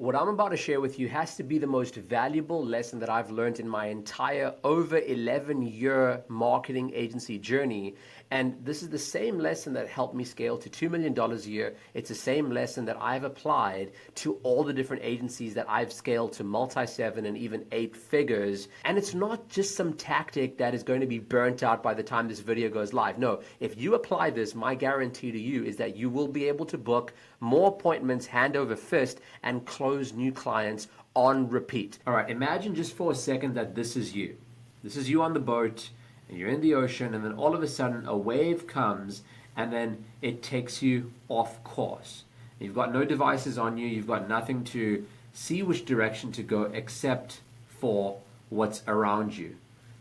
What I'm about to share with you has to be the most valuable lesson that I've learned in my entire over 11-year marketing agency journey. And this is the same lesson that helped me scale to $2 million a year. It's the same lesson that I've applied to all the different agencies that I've scaled to multi-seven and even 8 figures. And it's not just some tactic that is going to be burnt out by the time this video goes live. No, if you apply this, my guarantee to you is that you will be able to book more appointments hand over fist and close new clients on repeat. All right, imagine just for a second that this is you. This is you on the boat, and you're in the ocean, and then all of a sudden a wave comes, and then it takes you off course. You've got no devices on you, you've got nothing to see which direction to go except for what's around you.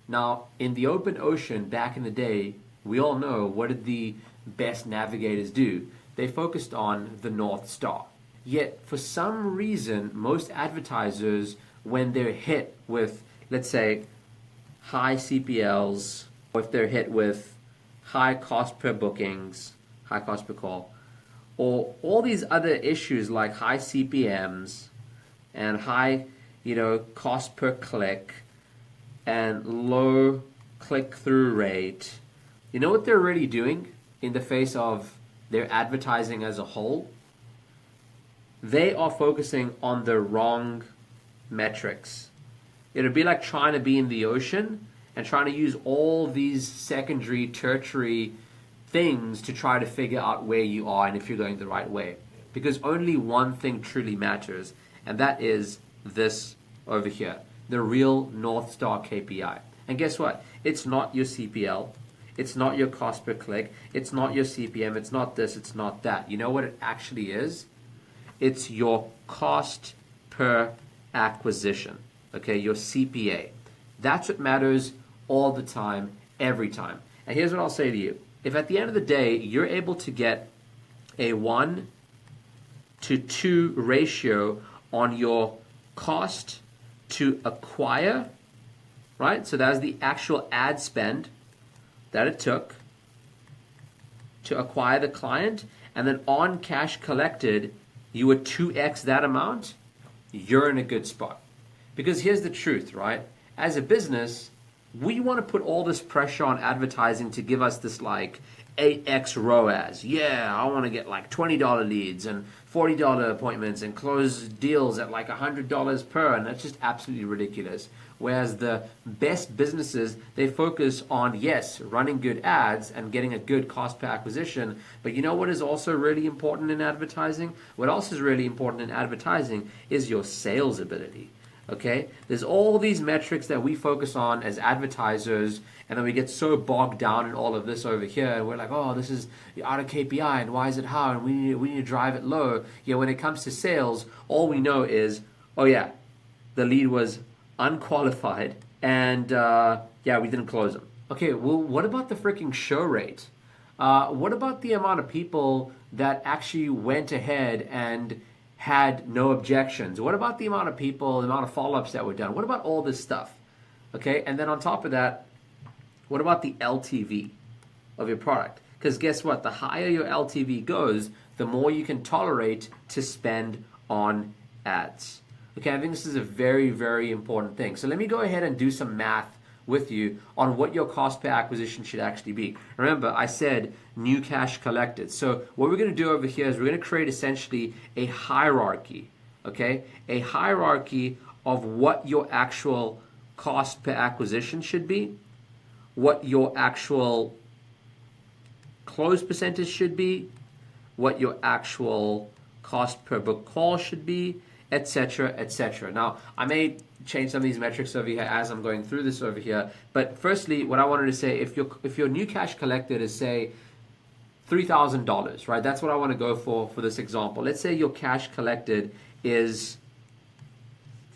Now, in the open ocean back in the day, we all know what did the best navigators do? They focused on the North Star. Yet, for some reason, most advertisers, when they're hit with, let's say, high CPLs, or if they're hit with high cost per bookings, high cost per call, or all these other issues like high CPMs and high, cost per click and low click-through rate, you know what they're really doing in the face of their advertising as a whole? They are focusing on the wrong metrics. It'd be like trying to be in the ocean and trying to use all these secondary, tertiary things to try to figure out where you are and if you're going the right way. Because only one thing truly matters, and that is this over here, the real North Star KPI. And guess what? It's not your CPL. It's not your cost per click. It's not your CPM. It's not this. It's not that. You know what it actually is? It's your cost per acquisition. Okay, your CPA. That's what matters all the time, every time. And here's what I'll say to you. If at the end of the day, you're able to get a 1-to-2 ratio on your cost to acquire, right? So that's the actual ad spend that it took to acquire the client, and then on cash collected, you would 2x that amount, you're in a good spot. Because here's the truth, right? As a business, we want to put all this pressure on advertising to give us this like 8x ROAS. Yeah, I want to get like $20 leads and $40 appointments and close deals at like $100 per, and that's just absolutely ridiculous. Whereas the best businesses, they focus on, yes, running good ads and getting a good cost per acquisition. But you know what is also really important in advertising? What else is really important in advertising is your sales ability. Okay? There's all these metrics that we focus on as advertisers, and then we get so bogged down in all of this over here, and we're like, oh, this is out of KPI, and why is it high, and we need to drive it low. Yeah, when it comes to sales, all we know is, oh yeah, the lead was unqualified, and we didn't close them. Okay, well, what about the freaking show rate? What about the amount of people that actually went ahead and had no objections? What about the amount of people, the amount of follow-ups that were done? What about all this stuff? Okay, and then on top of that, what about the LTV of your product? Because guess what? The higher your LTV goes, the more you can tolerate to spend on ads. Okay, I think this is a very, very important thing. So let me go ahead and do some math with you on what your cost per acquisition should actually be. Remember, I said new cash collected. So what we're going to do over here is we're going to create essentially a hierarchy, okay? A hierarchy of what your actual cost per acquisition should be, what your actual close percentage should be, what your actual cost per book call should be, etc., etc. Now, I may change some of these metrics over here as I'm going through this over here, but firstly, what I wanted to say, if your new cash collected is, say, $3,000, right? That's what I want to go for this example. Let's say your cash collected is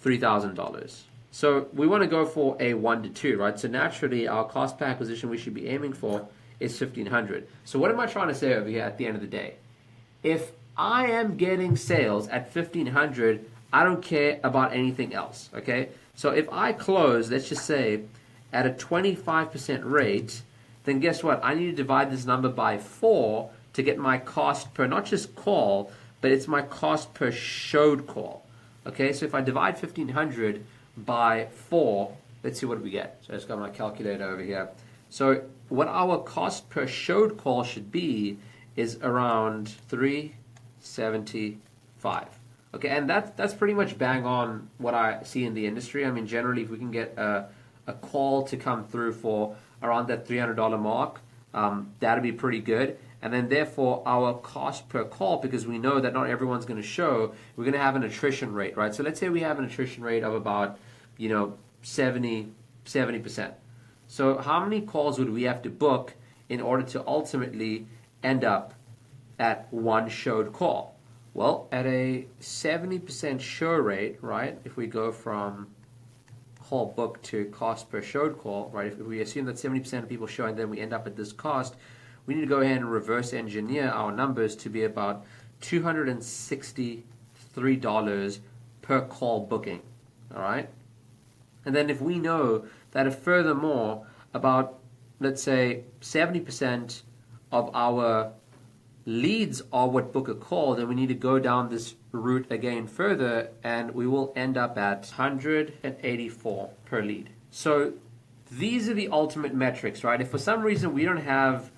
$3,000. So we want to go for a 1-to-2, right? So naturally, our cost per acquisition we should be aiming for is $1,500. So what am I trying to say over here at the end of the day? If I am getting sales at $1,500, I don't care about anything else, okay? So if I close, let's just say, at a 25% rate, then guess what? I need to divide this number by 4 to get my cost per, not just call, but it's my cost per showed call. Okay, so if I divide 1500 by 4, let's see what we get. So I just got my calculator over here. So what our cost per showed call should be is around 375. Okay, and that's pretty much bang on what I see in the industry. I mean, generally, if we can get a call to come through for around that $300 mark, that'd be pretty good. And then therefore our cost per call, because we know that not everyone's going to show, we're going to have an attrition rate, right? So let's say we have an attrition rate of about, 70%. So how many calls would we have to book in order to ultimately end up at one showed call? Well, at a 70% show rate, right? If we go from call book to cost per showed call, right? If we assume that 70% of people show and then we end up at this cost, we need to go ahead and reverse engineer our numbers to be about $263 per call booking, all right? And then if we know that if furthermore about, let's say, 70% of our leads are what book a call, then we need to go down this route again further, and we will end up at 184 per lead. So these are the ultimate metrics, right? If for some reason we don't have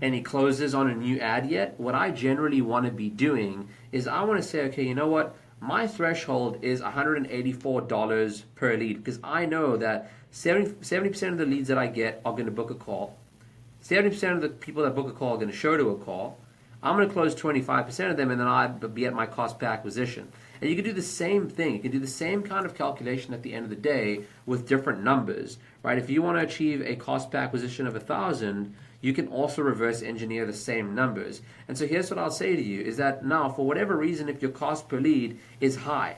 any closes on a new ad yet, what I generally want to be doing is I want to say, okay, you know what? My threshold is $184 per lead, because I know that 70% of the leads that I get are going to book a call. 70% of the people that book a call are going to show to a call. I'm going to close 25% of them, and then I'll be at my cost per acquisition. And you can do the same thing. You can do the same kind of calculation at the end of the day with different numbers, right? If you want to achieve a cost per acquisition of 1,000, you can also reverse engineer the same numbers. And so here's what I'll say to you is that now, for whatever reason, if your cost per lead is high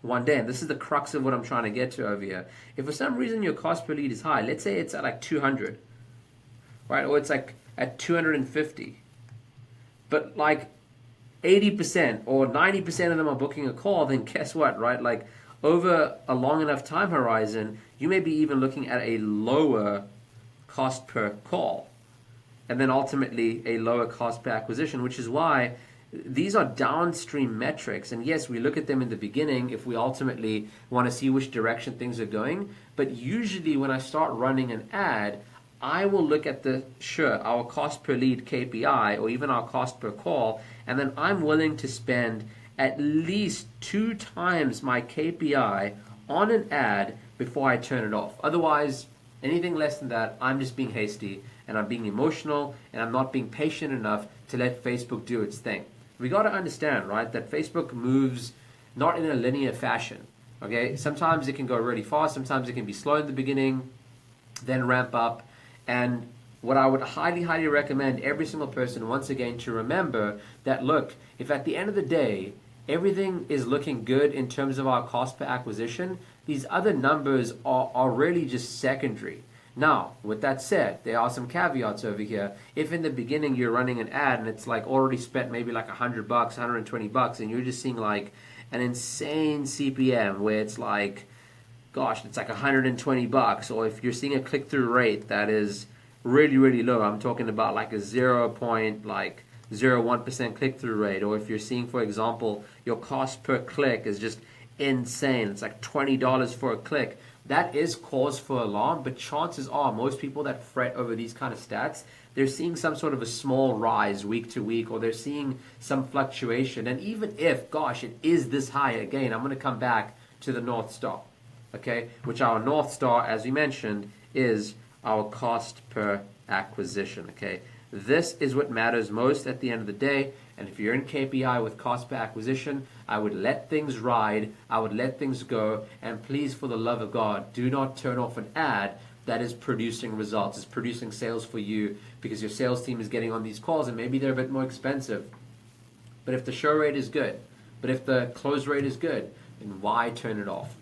one day, and this is the crux of what I'm trying to get to over here, if for some reason your cost per lead is high, let's say it's at like 200, right? Or it's like at 250, but like 80% or 90% of them are booking a call, then guess what, right? Like over a long enough time horizon, you may be even looking at a lower cost per call, and then ultimately a lower cost per acquisition, which is why these are downstream metrics. And yes, we look at them in the beginning if we ultimately want to see which direction things are going, but usually when I start running an ad, I will look at our cost per lead KPI or even our cost per call, and then I'm willing to spend at least 2 times my KPI on an ad before I turn it off. Otherwise, anything less than that, I'm just being hasty, and I'm being emotional, and I'm not being patient enough to let Facebook do its thing. We got to understand, right, that Facebook moves not in a linear fashion, okay? Sometimes it can go really fast, sometimes it can be slow in the beginning, then ramp up. And what I would highly, highly recommend every single person, once again, to remember that, look, if at the end of the day, everything is looking good in terms of our cost per acquisition, these other numbers are really just secondary. Now, with that said, there are some caveats over here. If in the beginning you're running an ad and it's like already spent maybe like $100, $120, and you're just seeing like an insane CPM where it's like, gosh, it's like $120, or if you're seeing a click-through rate that is really, really low, I'm talking about like a 0.01% click-through rate, or if you're seeing, for example, your cost per click is just insane, it's like $20 for a click, that is cause for alarm. But chances are most people that fret over these kind of stats, they're seeing some sort of a small rise week to week, or they're seeing some fluctuation. And even if, gosh, it is this high, again, I'm going to come back to the North Star, okay, which our North Star, as we mentioned, is our cost per acquisition, okay? This is what matters most at the end of the day. And if you're in KPI with cost per acquisition, I would let things ride, I would let things go, and please, for the love of God, do not turn off an ad that is producing results, is producing sales for you, because your sales team is getting on these calls and maybe they're a bit more expensive. But if the show rate is good, but if the close rate is good, then why turn it off?